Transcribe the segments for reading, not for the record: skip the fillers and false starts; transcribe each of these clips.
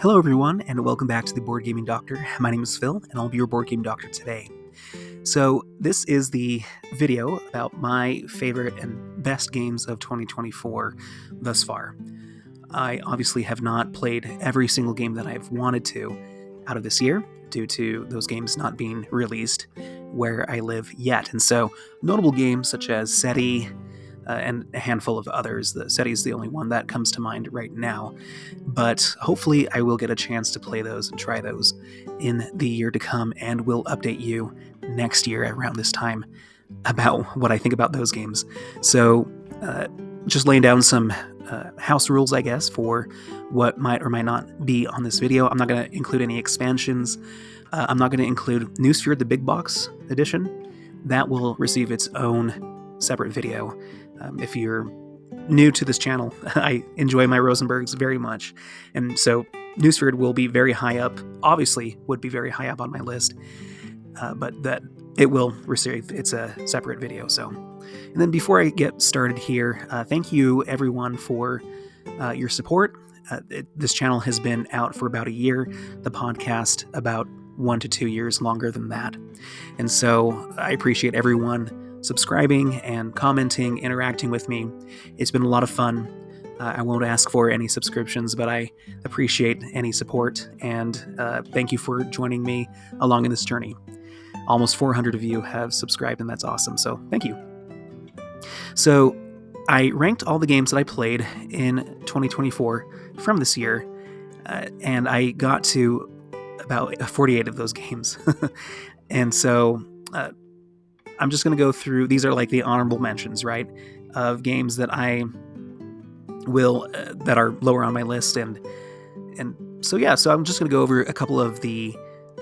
Hello, everyone, and welcome back to the Board Gaming Doctor. My name is Phil, and I'll be your Board Game Doctor today. So, this is the video about my favorite and best games of 2024 thus far. I obviously have not played every single game that I've wanted to out of this year due to those games not being released where I live yet. And so, notable games such as SETI, and a handful of others. The SETI is the only one that comes to mind right now, but hopefully I will get a chance to play those and try those in the year to come, and will update you next year around this time about what I think about those games. So, just laying down some house rules, I guess, for what might or might not be on this video. I'm not going to include any expansions. I'm not going to include Newsphere, the big box edition. That will receive its own separate video. If you're new to this channel, I enjoy my Rosenbergs very much, and so Newsford will be very high up, obviously would be very high up on my list, but that it will receive its a separate video. So, and then before I get started here, thank you everyone for your support. This channel has been out for about a year, the podcast about 1 to 2 years longer than that, and so I appreciate everyone subscribing and commenting, interacting with me. It's been a lot of fun. I won't ask for any subscriptions, but I appreciate any support, and thank you for joining me along in this journey. Almost 400 of you have subscribed, and that's awesome, so thank you. So I ranked all the games that I played in 2024 from this year, and I got to about 48 of those games. And so I'm just going to go through, these are like the honorable mentions, right, of games that I will, that are lower on my list, and so yeah, so I'm just going to go over a couple of the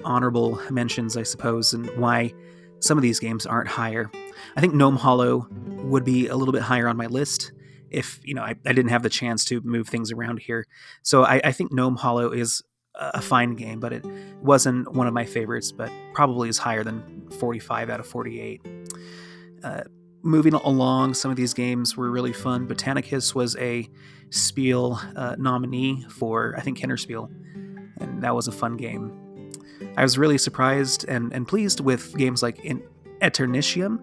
honorable mentions, I suppose, and why some of these games aren't higher. I think Gnome Hollow would be a little bit higher on my list if, I didn't have the chance to move things around here. So I think Gnome Hollow is a fine game, but it wasn't one of my favorites, but probably is higher than 45 out of 48. Moving along, some of these games were really fun. Botanicus was a Spiel nominee for, I think, Kennerspiel, and that was a fun game. I was really surprised and pleased with games like Eternitium.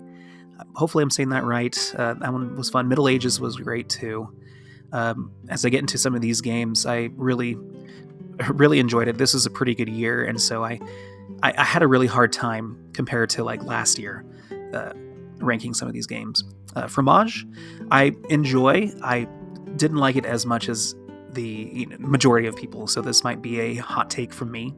Hopefully I'm saying that right. That one was fun. Middle Ages was great too. As I get into some of these games, I really enjoyed it. This is a pretty good year, and so I had a really hard time compared to like last year ranking some of these games. Fromage, I enjoy. I didn't like it as much as the majority of people, so this might be a hot take from me.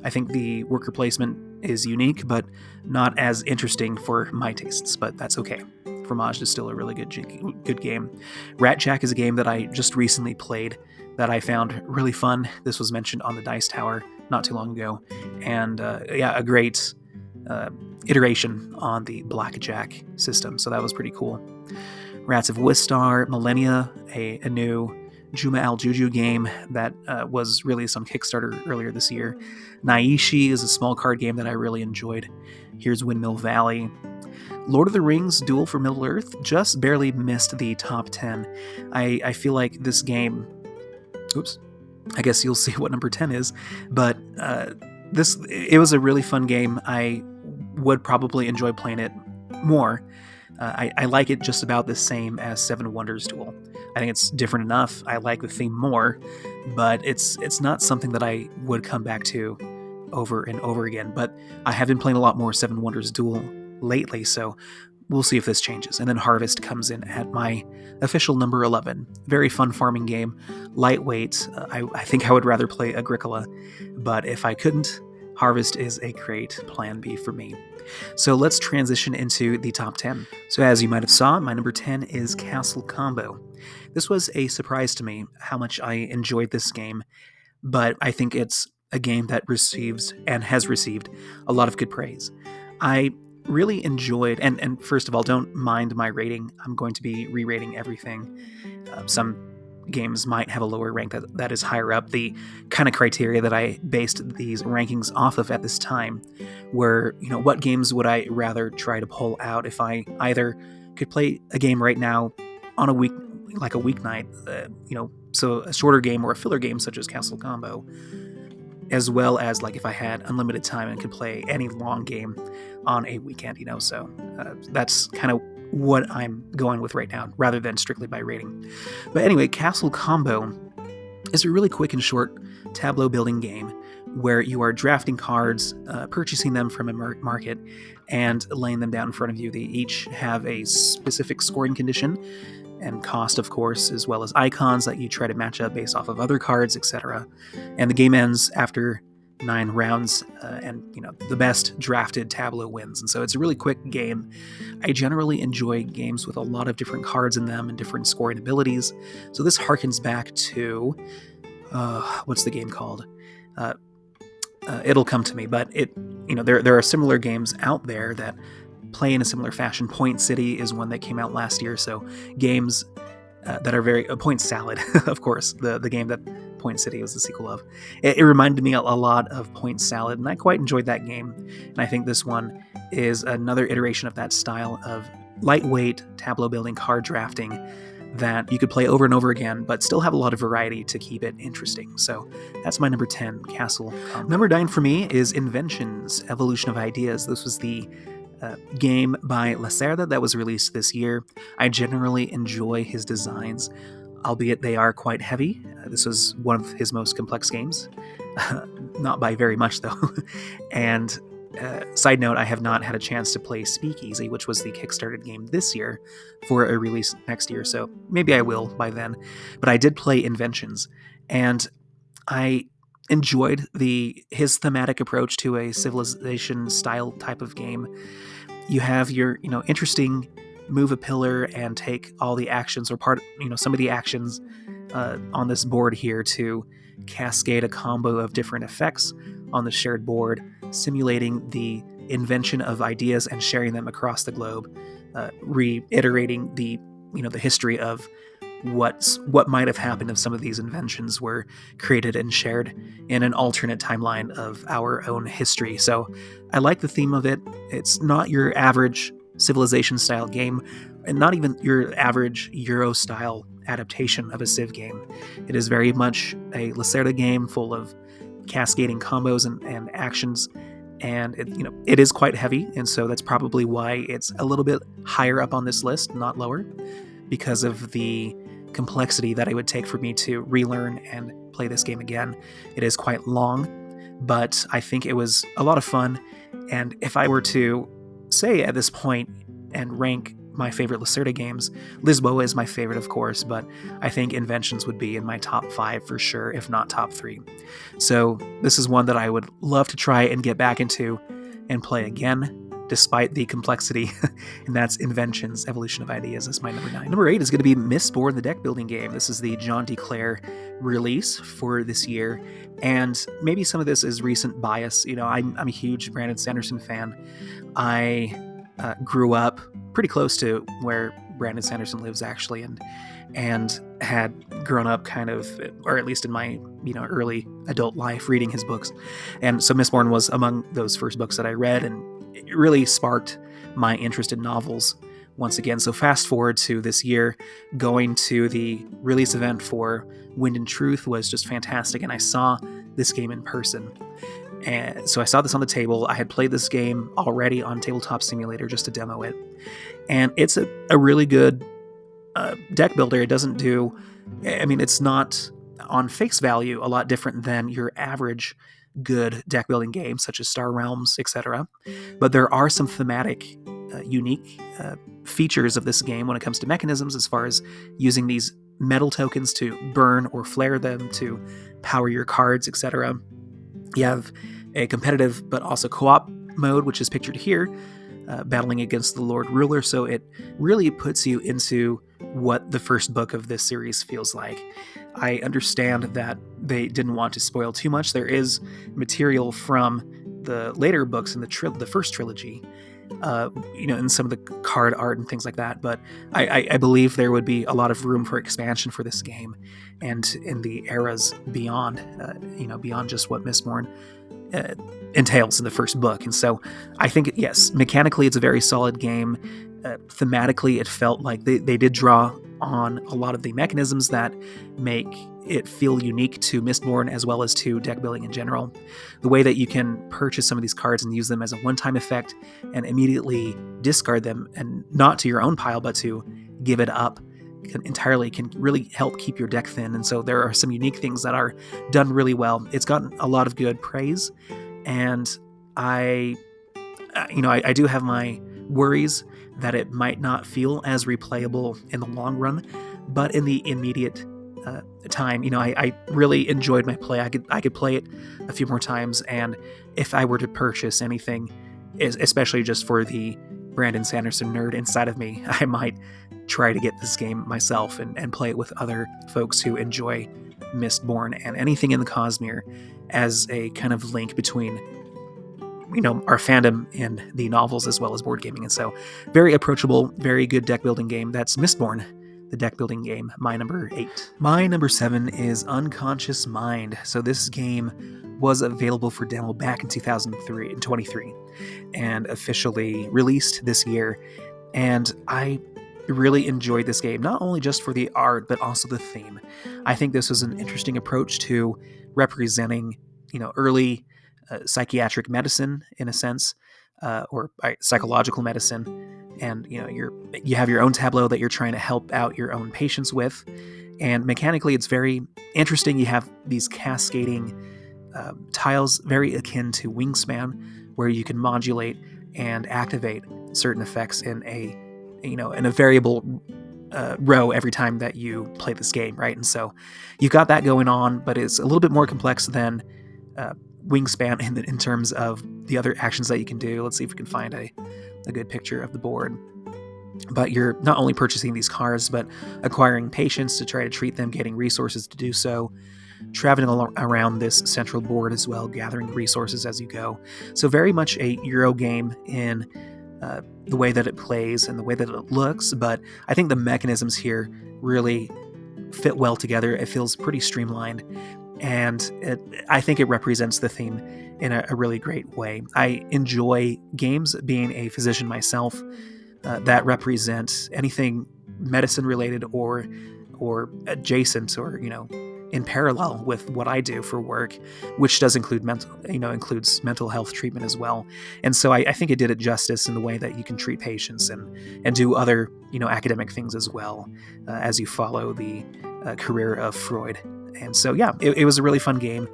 I think the worker placement is unique, but not as interesting for my tastes, but that's okay. Fromage is still a really good game. Ratjack is a game that I just recently played that I found really fun. This was mentioned on the Dice Tower not too long ago, and a great iteration on the Blackjack system, so that was pretty cool. Rats of Wistar, Millennia, a new Juma Al Juju game that was released on Kickstarter earlier this year. Naishi is a small card game that I really enjoyed. Here's Windmill Valley. Lord of the Rings Duel for Middle-earth just barely missed the top 10. I feel like this game... Oops. I guess you'll see what number 10 is, but it was a really fun game. I would probably enjoy playing it more. I like it just about the same as Seven Wonders Duel. I think it's different enough. I like the theme more, but it's not something that I would come back to over and over again. But I have been playing a lot more Seven Wonders Duel lately, so we'll see if this changes. And then Harvest comes in at my official number 11. Very fun farming game, lightweight. I think I would rather play Agricola, but if I couldn't, Harvest is a great plan B for me. So let's transition into the top 10. So as you might have saw, my number 10 is Castle Combo. This was a surprise to me how much I enjoyed this game, but I think it's a game that receives and has received a lot of good praise. I really enjoyed, and first of all, don't mind my rating. I'm going to be re-rating everything. Some games might have a lower rank that is higher up. The kind of criteria that I based these rankings off of at this time were, what games would I rather try to pull out if I either could play a game right now on a like a weeknight, so a shorter game or a filler game such as Castle Combo, as well as like if I had unlimited time and could play any long game on a weekend, so that's kind of what I'm going with right now, rather than strictly by rating. But anyway, Castle Combo is a really quick and short tableau building game where you are drafting cards, purchasing them from a market, and laying them down in front of you. They each have a specific scoring condition and cost, of course, as well as icons that you try to match up based off of other cards, etc. And the game ends after 9 rounds, and the best drafted tableau wins. And so it's a really quick game. I generally enjoy games with a lot of different cards in them and different scoring abilities. So this harkens back to what's the game called? It'll come to me, but there are similar games out there that play in a similar fashion. Point City is one that came out last year. So games that are very Point Salad, of course, the game that Point City was the sequel of. It reminded me a lot of Point Salad, and I quite enjoyed that game. And I think this one is another iteration of that style of lightweight tableau building card drafting that you could play over and over again, but still have a lot of variety to keep it interesting. So that's my number 10, Castle Combo. Number 9 for me is Inventions, Evolution of Ideas. This was the game by Lacerda that was released this year. I generally enjoy his designs, albeit they are quite heavy. This was one of his most complex games. Not by very much, though. And side note, I have not had a chance to play Speakeasy, which was the Kickstarted game this year for a release next year, so maybe I will by then. But I did play Inventions, and I enjoyed his thematic approach to a Civilization style type of game. You have your interesting move a pillar and take all the actions, or some of the actions on this board here to cascade a combo of different effects on the shared board, simulating the invention of ideas and sharing them across the globe, reiterating the history of what might have happened if some of these inventions were created and shared in an alternate timeline of our own history. So I like the theme of it. It's not your average Civilization style game, and not even your average Euro style adaptation of a Civ game. It is very much a Lacerda game full of cascading combos and actions, and it is quite heavy, and so that's probably why it's a little bit higher up on this list, not lower, because of the complexity that it would take for me to relearn and play this game again. It is quite long, but I think it was a lot of fun, and if I were to say at this point and rank my favorite Lacerda games, Lisboa is my favorite, of course, but I think Inventions would be in my top 5 for sure, if not top 3. So this is one that I would love to try and get back into and play again, despite the complexity, and that's Inventions, Evolution of Ideas. That's my number 9. Number 8 is going to be Mistborn, the deck building game. This is the John D. Clare release for this year, and maybe some of this is recent bias. I'm a huge Brandon Sanderson fan. I grew up pretty close to where Brandon Sanderson lives, actually, and had grown up kind of, or at least in my early adult life, reading his books. And so Mistborn was among those first books that I read, and it really sparked my interest in novels once again. So fast forward to this year, going to the release event for Wind and Truth was just fantastic, and I saw this game in person. And so I saw this on the table. I had played this game already on Tabletop Simulator just to demo it. And it's a really good deck builder. It doesn't do... it's not on face value a lot different than your average good deck building game, such as Star Realms, etc. But there are some thematic, unique features of this game when it comes to mechanisms, as far as using these metal tokens to burn or flare them to power your cards, etc. You have a competitive but also co-op mode, which is pictured here, battling against the Lord Ruler, so it really puts you into what the first book of this series feels like. I understand that they didn't want to spoil too much. There is material from the later books in the first trilogy, in some of the card art and things like that, but I believe there would be a lot of room for expansion for this game, and in the eras beyond, beyond just what Mistborn entails in the first book. And so I think, yes, mechanically it's a very solid game. Thematically, it felt like they did draw on a lot of the mechanisms that make it feel unique to Mistborn as well as to deck building in general. The way that you can purchase some of these cards and use them as a one-time effect and immediately discard them, and not to your own pile, but to give it up entirely, can really help keep your deck thin. And so there are some unique things that are done really well. It's gotten a lot of good praise, and I do have my worries that it might not feel as replayable in the long run, but in the immediate time, I really enjoyed my play. I could play it a few more times, and if I were to purchase anything, especially just for the Brandon Sanderson nerd inside of me, I might try to get this game myself and play it with other folks who enjoy Mistborn and anything in the Cosmere as a kind of link between our fandom and the novels as well as board gaming. And so very approachable, very good deck building game. That's Mistborn, the deck building game, my number 8. My number 7 is Unconscious Mind. So this game was available for demo back in 2023 and officially released this year. And I really enjoyed this game, not only just for the art, but also the theme. I think this was an interesting approach to representing, early psychiatric medicine in a sense, or psychological medicine, and you have your own tableau that you're trying to help out your own patients with, and mechanically it's very interesting. You have these cascading tiles, very akin to Wingspan, where you can modulate and activate certain effects in a variable row every time that you play this game, right? And so you've got that going on, but it's a little bit more complex than Wingspan in terms of the other actions that you can do. Let's see if we can find a good picture of the board. But you're not only purchasing these cards, but acquiring patients to try to treat them, getting resources to do so, traveling around this central board as well, gathering resources as you go. So very much a Euro game in the way that it plays and the way that it looks, but I think the mechanisms here really fit well together. It feels pretty streamlined, and I think it represents the theme in a really great way. I enjoy games, being a physician myself, that represent anything medicine related or adjacent, or in parallel with what I do for work, which does include includes mental health treatment as well. And so I think it did it justice in the way that you can treat patients and do other academic things as well, as you follow the career of Freud. And so, yeah, it was a really fun game.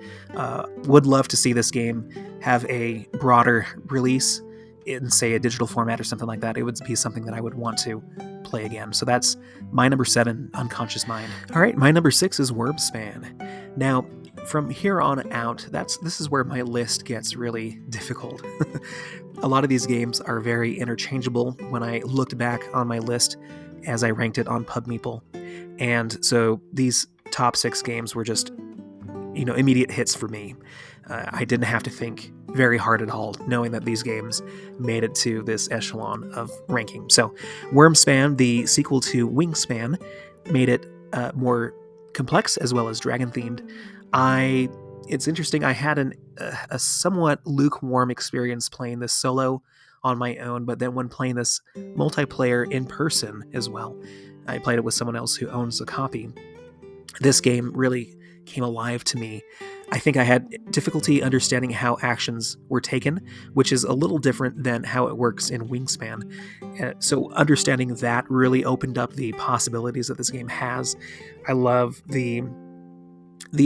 Would love to see this game have a broader release in, say, a digital format or something like that. It would be something that I would want to play again. So that's my number 7, Unconscious Mind. All right, my number 6 is Wyrmspan. Now, from here on out, this is where my list gets really difficult. A lot of these games are very interchangeable when I looked back on my list as I ranked it on PubMeeple. And so these top 6 games were just, immediate hits for me. I didn't have to think very hard at all, knowing that these games made it to this echelon of ranking. So Wyrmspan, the sequel to Wingspan, made it more complex as well as dragon-themed. It's interesting, I had a somewhat lukewarm experience playing this solo on my own, but then when playing this multiplayer in person as well, I played it with someone else who owns a copy. This game really came alive to me. I think I had difficulty understanding how actions were taken, which is a little different than how it works in Wingspan. So understanding that really opened up the possibilities that this game has. I love the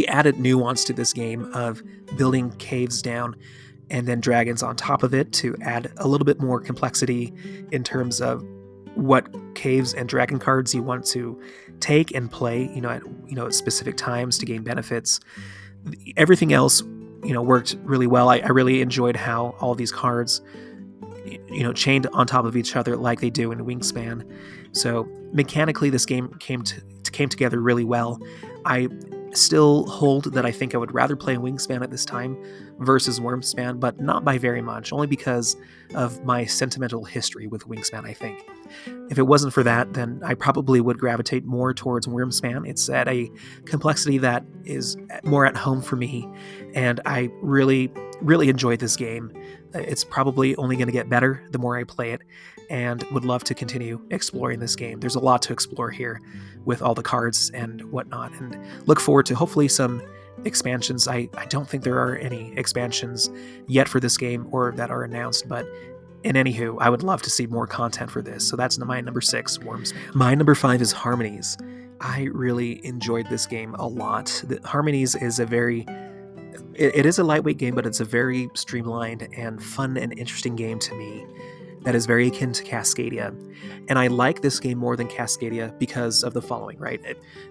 added nuance to this game of building caves down and then dragons on top of it to add a little bit more complexity in terms of what caves and dragon cards you want to take and play, at specific times to gain benefits. Everything else, worked really well. I really enjoyed how all these cards, chained on top of each other like they do in Wingspan. So mechanically, this game came together really well. I still hold that I think I would rather play Wingspan at this time versus Wyrmspan, but not by very much, only because of my sentimental history with Wingspan, I think. If it wasn't for that, then I probably would gravitate more towards Wyrmspan. It's at a complexity that is more at home for me, and I really really enjoyed this game. It's probably only going to get better the more I play it, and would love to continue exploring this game. There's a lot to explore here with all the cards and whatnot, and look forward to hopefully some expansions. I don't think there are any expansions yet for this game or that are announced, but in anywho, I would love to see more content for this. So that's my number 6, Wormspan. My number 5 is Harmonies. I really enjoyed this game a lot. Harmonies is it is a lightweight game, but it's a very streamlined and fun and interesting game to me that is very akin to Cascadia. And I like this game more than Cascadia because of the following, right?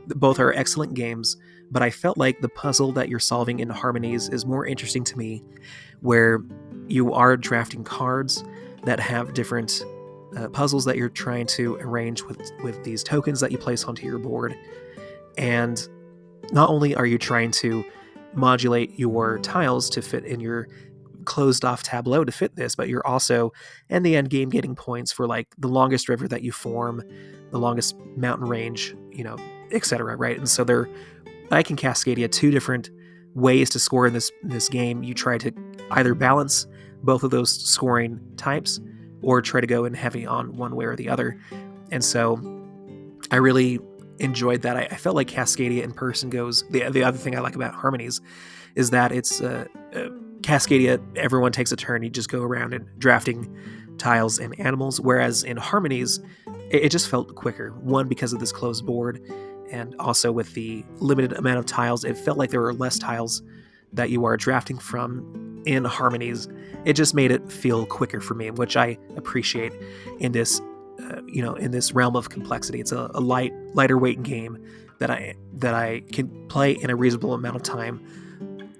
Both are excellent games, but I felt like the puzzle that you're solving in Harmonies is more interesting to me, where you are drafting cards that have different puzzles that you're trying to arrange with these tokens that you place onto your board. And not only are you trying to modulate your tiles to fit in your closed off tableau to fit this, but you're also in the end game getting points for like the longest river that you form, the longest mountain range, etc. Right? And so they're, like in Cascadia, 2 different ways to score in this game. You try to either balance both of those scoring types or try to go in heavy on one way or the other. And so I really enjoyed that. I felt like Cascadia in person goes, the other thing I like about Harmonies is that it's Cascadia, everyone takes a turn. You just go around and drafting tiles and animals, whereas in Harmonies, it just felt quicker. One, because of this closed board, and also with the limited amount of tiles, it felt like there were less tiles that you are drafting from in Harmonies. It just made it feel quicker for me, which I appreciate in this, in this realm of complexity. It's a lighter weight game that I can play in a reasonable amount of time.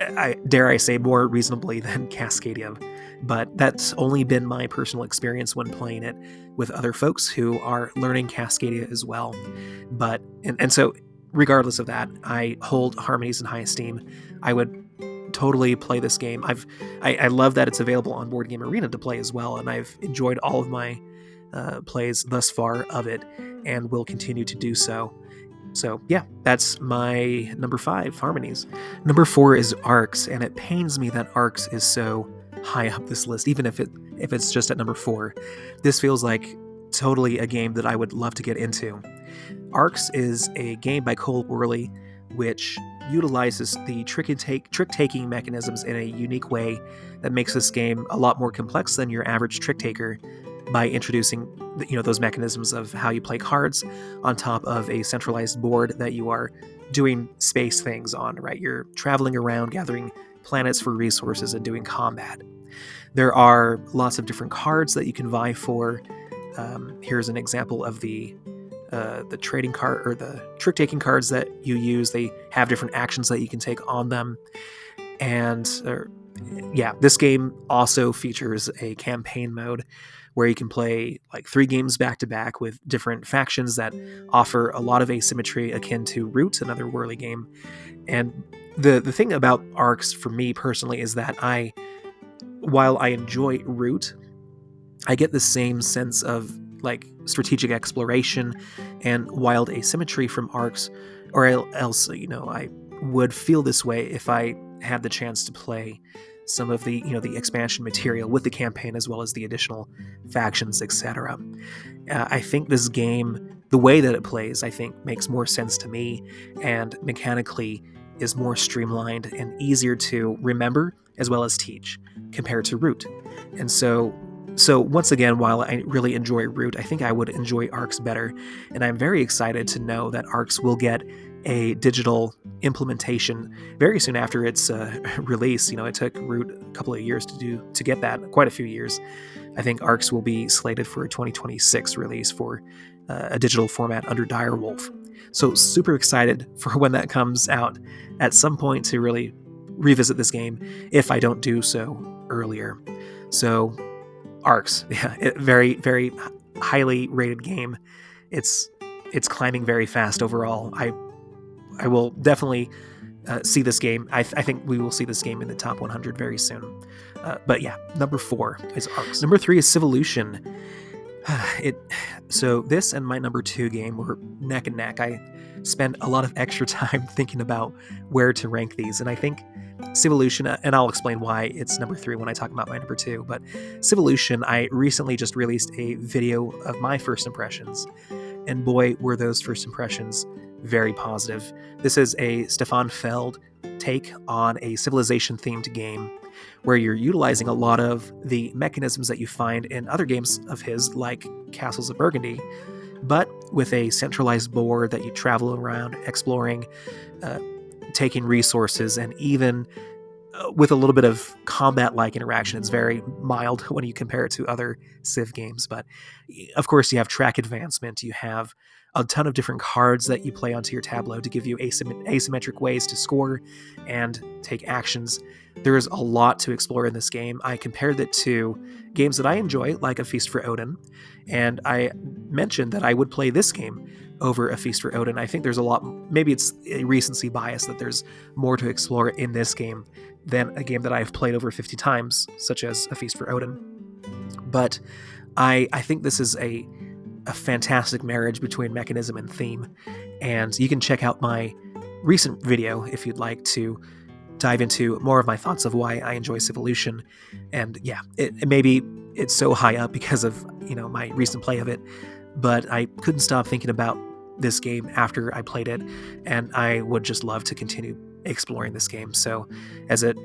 I dare I say more reasonably than Cascadia, but that's only been my personal experience when playing it with other folks who are learning Cascadia as well. But and so regardless of that, I hold Harmonies in high esteem. I would totally play this game. I love that it's available on Board Game Arena to play as well, and I've enjoyed all of my plays thus far of it, and will continue to do so. So yeah, that's my number 5, Harmonies. Number 4 is Arcs, and it pains me that Arcs is so high up this list, even if it's just at number 4. This feels like totally a game that I would love to get into. Arcs is a game by Cole Wehrle, which utilizes the trick-taking mechanisms in a unique way that makes this game a lot more complex than your average trick-taker, by introducing those mechanisms of how you play cards on top of a centralized board that you are doing space things on, right? You're traveling around, gathering planets for resources, and doing combat. There are lots of different cards that you can vie for. Here's an example of the trading card or the trick-taking cards that you use. They have different actions that you can take on them. And this game also features a campaign mode where you can play like 3 games back to back with different factions that offer a lot of asymmetry akin to Root, another Wehrle game. And the thing about Arcs for me personally is that while I enjoy Root, I get the same sense of like strategic exploration and wild asymmetry from Arcs, or else I would feel this way if I had the chance to play some of the the expansion material with the campaign as well as the additional factions, etc. I think this game, the way that it plays, I think makes more sense to me, and mechanically is more streamlined and easier to remember as well as teach compared to Root. And so once again, while I really enjoy Root, I think I would enjoy Arcs better, and I'm very excited to know that Arcs will get a digital implementation very soon after its release. It took Root a couple of years to get that, quite a few years. I think Arcs will be slated for a 2026 release for a digital format under Direwolf. So super excited for when that comes out at some point to really revisit this game, if I don't do so earlier. So Arcs, very, very highly rated game. It's climbing very fast overall. I will definitely see this game. I think we will see this game in the top 100 very soon. But yeah, number 4 is Arcs. Number 3 is Civolution. So this and my number 2 game were neck and neck. spend a lot of extra time thinking about where to rank these. And I think Civolution, and I'll explain why it's number 3 when I talk about my number 2, but Civolution, I recently just released a video of my first impressions, and boy, were those first impressions very positive. This is a Stefan Feld take on a Civilization-themed game where you're utilizing a lot of the mechanisms that you find in other games of his, like Castles of Burgundy, but with a centralized board that you travel around exploring, taking resources, and even with a little bit of combat-like interaction. It's very mild when you compare it to other Civ games, but of course you have track advancement, you have a ton of different cards that you play onto your tableau to give you asymmetric ways to score and take actions. There is a lot to explore in this game. I compared it to games that I enjoy, like A Feast for Odin, and I mentioned that I would play this game over A Feast for Odin. I think there's a lot, maybe it's a recency bias, that there's more to explore in this game than a game that I've played over 50 times, such as A Feast for Odin. But I think this is a fantastic marriage between mechanism and theme, and you can check out my recent video if you'd like to dive into more of my thoughts of why I enjoy Civolution. And yeah, maybe it's so high up because of my recent play of it, but I couldn't stop thinking about this game after I played it, and I would just love to continue exploring this game. So as it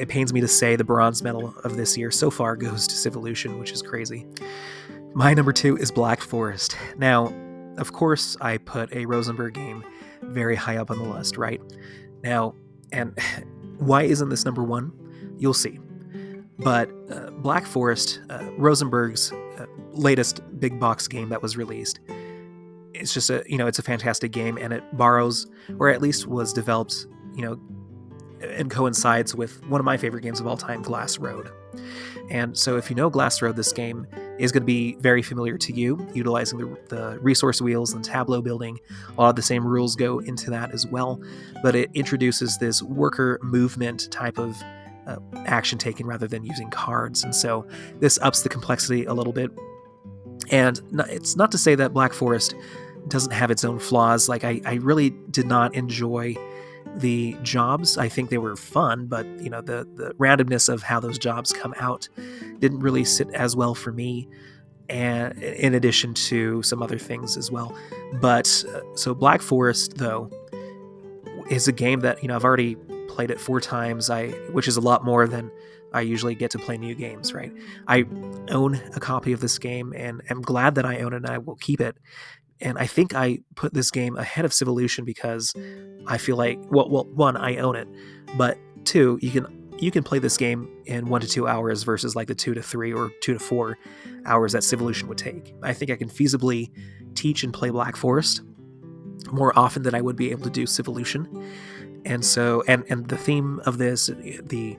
pains me to say, the bronze medal of this year so far goes to Civolution, which is crazy. My number 2 is Black Forest. Now, of course, I put a Rosenberg game very high up on the list, right? Now, and why isn't this number 1? You'll see. But Black Forest, Rosenberg's latest big box game that was released, it's just it's a fantastic game, and it borrows, or at least was developed, and coincides with one of my favorite games of all time, Glass Road. And so if you know Glass Road, this game is going to be very familiar to you, utilizing the resource wheels and tableau building. A lot of the same rules go into that as well, but it introduces this worker movement type of action taking rather than using cards. And so this ups the complexity a little bit. And it's not to say that Black Forest doesn't have its own flaws. Like, I really did not enjoy the jobs. I think they were fun, but the randomness of how those jobs come out didn't really sit as well for me, and in addition to some other things as well. But so Black Forest, though, is a game that I've already played it 4 times, which is a lot more than I usually get to play new games, right? I own a copy of this game, and I'm glad that I own it, and I will keep it. And I think I put this game ahead of Civolution because I feel like, well, 1, I own it, but 2, you can play this game in 1 to 2 hours versus like the 2 to 3 or 2 to 4 hours that Civolution would take. I think I can feasibly teach and play Black Forest more often than I would be able to do Civolution. And so, and the theme of this, the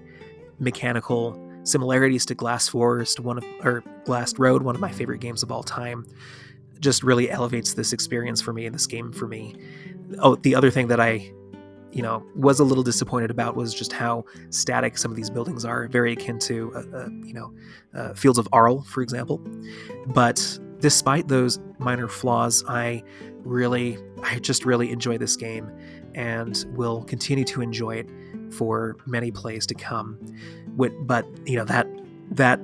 mechanical similarities to Glass Forest, Glass Road, one of my favorite games of all time, just really elevates this experience for me and this game for me. Oh, the other thing that I, was a little disappointed about was just how static some of these buildings are, very akin to, Fields of Arle, for example. But despite those minor flaws, I just really enjoy this game and will continue to enjoy it for many plays to come. But that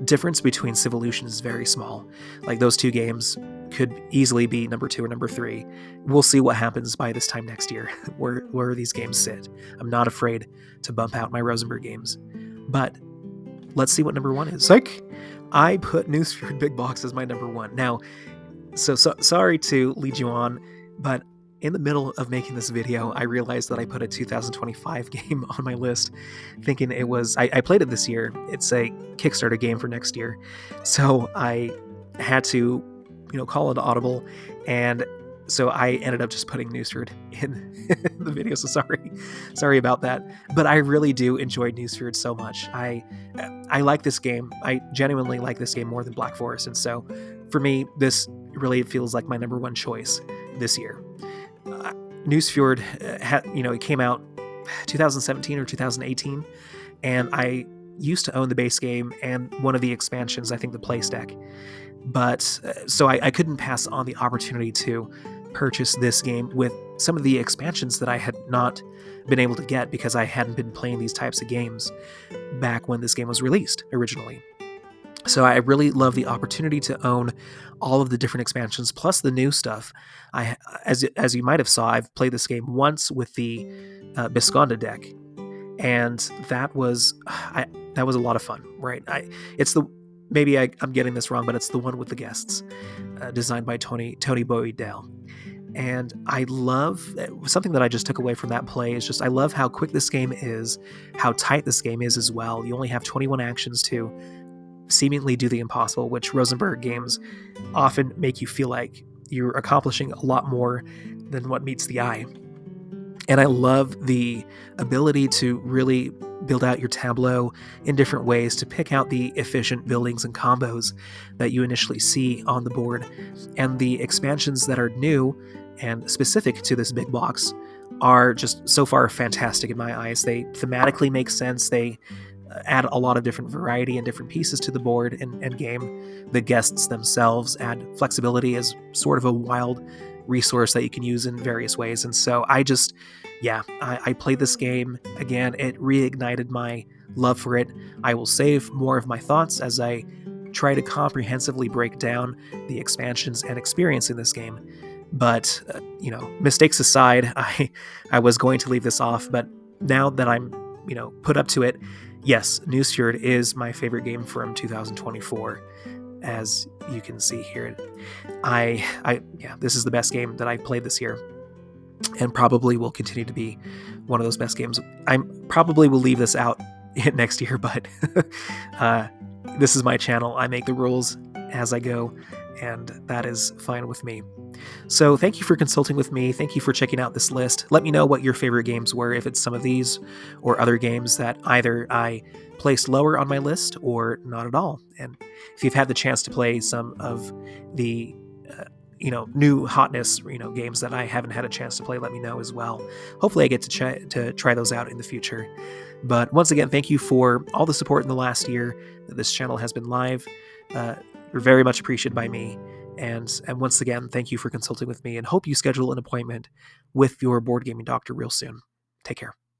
difference between Civolution is very small. Like, those 2 games could easily be number 2 or number 3. We'll see what happens by this time next year, where these games sit. I'm not afraid to bump out my Rosenberg games. But let's see what number 1 is. Psych! I put Newsfjord Big Box as my number 1. Now, so sorry to lead you on, but in the middle of making this video, I realized that I put a 2025 game on my list, thinking it was... I played it this year. It's a Kickstarter game for next year. So I had to, call it audible, and so I ended up just putting Newsfjord in the video, so sorry about that. But I really do enjoy Newsfjord so much. I like this game. I genuinely like this game more than Black Forest, and so for me, this really feels like my number 1 choice this year. Newsfjord, it came out 2017 or 2018, and I used to own the base game and one of the expansions, I think the PlayStack. But so I couldn't pass on the opportunity to purchase this game with some of the expansions that I had not been able to get because I hadn't been playing these types of games back when this game was released originally. So I really love the opportunity to own all of the different expansions plus the new stuff. As you might have saw, I've played this game once with the Bisconda deck, and that was a lot of fun. Right? It's the maybe I'm getting this wrong, but it's the one with the guests, designed by Tony Boydell. And I love something that I just took away from that play is just I love how quick this game is, how tight this game is as well. You only have 21 actions to seemingly do the impossible, which Rosenberg games often make you feel like you're accomplishing a lot more than what meets the eye. And I love the ability to really build out your tableau in different ways to pick out the efficient buildings and combos that you initially see on the board. And the expansions that are new and specific to this big box are just so far fantastic in my eyes. They thematically make sense. They add a lot of different variety and different pieces to the board and game. The guests themselves add flexibility as sort of a wild resource that you can use in various ways. And so I played this game again. It reignited my love for it. I will save more of my thoughts as I try to comprehensively break down the expansions and experience in this game. But, mistakes aside, I was going to leave this off, but now that I'm, put up to it, yes, Newsfjord is my favorite game from 2024, as you can see here. This is the best game that I played this year, and probably will continue to be one of those best games. I probably will leave this out next year, but this is my channel. I make the rules as I go, and that is fine with me. So thank you for consulting with me. Thank you for checking out this list. Let me know what your favorite games were, if it's some of these or other games that either I placed lower on my list or not at all. And if you've had the chance to play some of the new hotness, games that I haven't had a chance to play, let me know as well. Hopefully I get to try those out in the future. But once again, thank you for all the support in the last year that this channel has been live. You're very much appreciated by me. And once again, thank you for consulting with me, and hope you schedule an appointment with your board gaming doctor real soon. Take care.